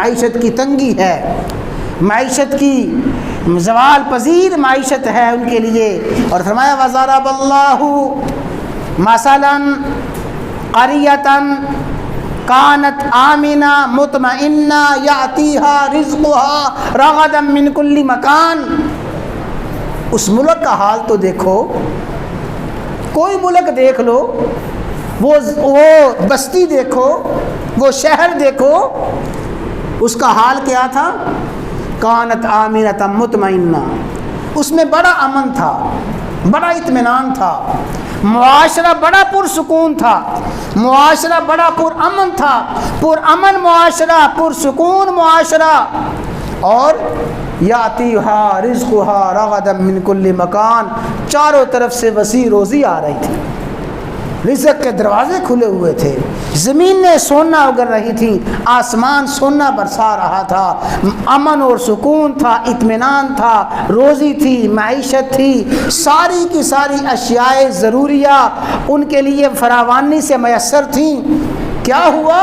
معیشت کی تنگی ہے، معیشت کی زوال پذیر معیشت ہے ان کے لیے۔ اور فرمایا وَضَرَبَ اللَّهُ مَثَلًا قَرْيَةً كانت آمنہ مطمئنہ یأتیہا رزقہا رغدا من کل مکان۔ اس ملک کا حال تو دیکھو، کوئی ملک دیکھ لو، وہ بستی دیکھو، وہ شہر دیکھو، اس کا حال کیا تھا؟ کانت آمنۃ مطمئنہ، اس میں بڑا امن تھا، بڑا اطمینان تھا، معاشرہ بڑا پرسکون تھا، معاشرہ بڑا پرامن تھا، پرامن معاشرہ، پرسکون معاشرہ۔ اور یاتیہا رزقہا رغدا من کل مکان، چاروں طرف سے وسیع روزی آ رہی تھی، رزق کے دروازے کھلے ہوئے تھے، زمینیں سونا اگل رہی تھیں، آسمان سونا برسا رہا تھا، امن اور سکون تھا، اطمینان تھا، روزی تھی، معیشت تھی، ساری کی ساری اشیاء ضروریہ ان کے لیے فراوانی سے میسر تھیں۔ کیا ہوا؟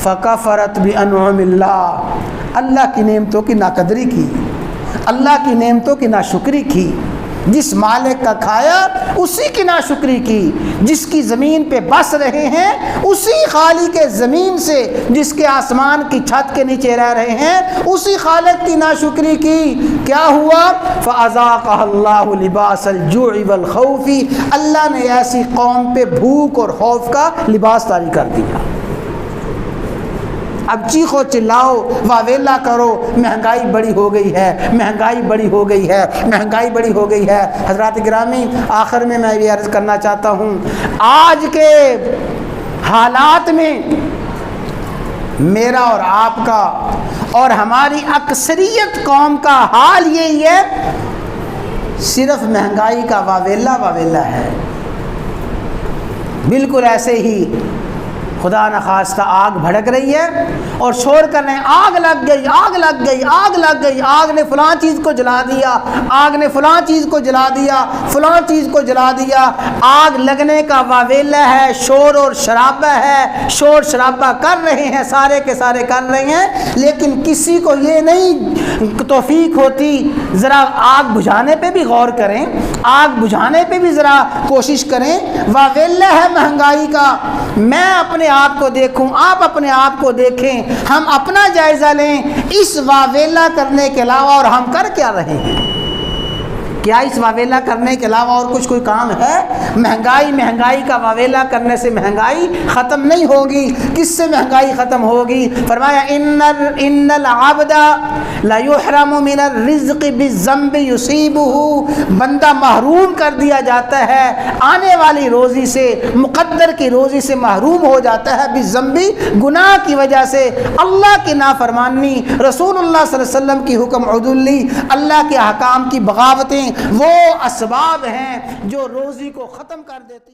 فکفرت بانعم اللہ، اللہ کی نعمتوں کی ناقدری کی، اللہ کی نعمتوں کی ناشکری کی، جس مالک کا کھایا اسی کی ناشکری کی، جس کی زمین پہ بس رہے ہیں اسی خالق کے زمین سے، جس کے آسمان کی چھت کے نیچے رہ رہے ہیں اسی خالق کی ناشکری کی۔ کیا ہوا؟ فَأَذَاقَهَا اللَّهُ لِبَاسَ الْجُوعِ وَالْخَوْفِ، اللہ نے ایسی قوم پہ بھوک اور خوف کا لباس طاری کر دیا۔ اب چیخو چلاؤ، واویلا کرو، مہنگائی بڑی ہو گئی ہے، مہنگائی بڑی ہو گئی ہے، مہنگائی بڑی ہو گئی ہے۔ حضرات گرامی، آخر میں یہ عرض کرنا چاہتا ہوں، آج کے حالات میں میرا اور آپ کا اور ہماری اکثریت قوم کا حال یہی ہے، صرف مہنگائی کا واویلا واویلا ہے۔ بالکل ایسے ہی خدا نخواستہ آگ بھڑک رہی ہے اور شور کر رہے ہیں، آگ لگ گئی، آگ لگ گئی، آگ لگ گئی، آگ نے فلاں چیز کو جلا دیا، آگ نے فلاں چیز کو جلا دیا، فلاں چیز کو جلا دیا۔ آگ لگنے کا واویلا ہے، شور اور شرابہ ہے، شور شرابہ کر رہے ہیں، سارے کے سارے کر رہے ہیں، لیکن کسی کو یہ نہیں توفیق ہوتی ذرا آگ بجھانے پہ بھی غور کریں، آگ بجھانے پہ بھی ذرا کوشش کریں۔ واویلا ہے مہنگائی کا، میں اپنے آپ کو دیکھوں، آپ اپنے آپ کو دیکھیں، ہم اپنا جائزہ لیں، اس واویلا کرنے کے علاوہ اور ہم کر کیا رہے ہیں؟ کیا اس واویلا کرنے کے علاوہ اور کچھ کوئی کام ہے؟ مہنگائی کا واویلا کرنے سے مہنگائی ختم نہیں ہوگی۔ کس سے مہنگائی ختم ہوگی؟ فرمایا ان العبد لا يحرم من الرزق بالذنب يصيبه، بندہ محروم کر دیا جاتا ہے آنے والی روزی سے، مقدر کی روزی سے محروم ہو جاتا ہے، بالذنب، گناہ کی وجہ سے، اللہ کی نافرمانی، رسول اللہ صلی اللہ علیہ وسلم کی حکم عدولی، اللہ کے احکام کی بغاوتیں، وہ اسباب ہیں جو روزی کو ختم کر دیتی۔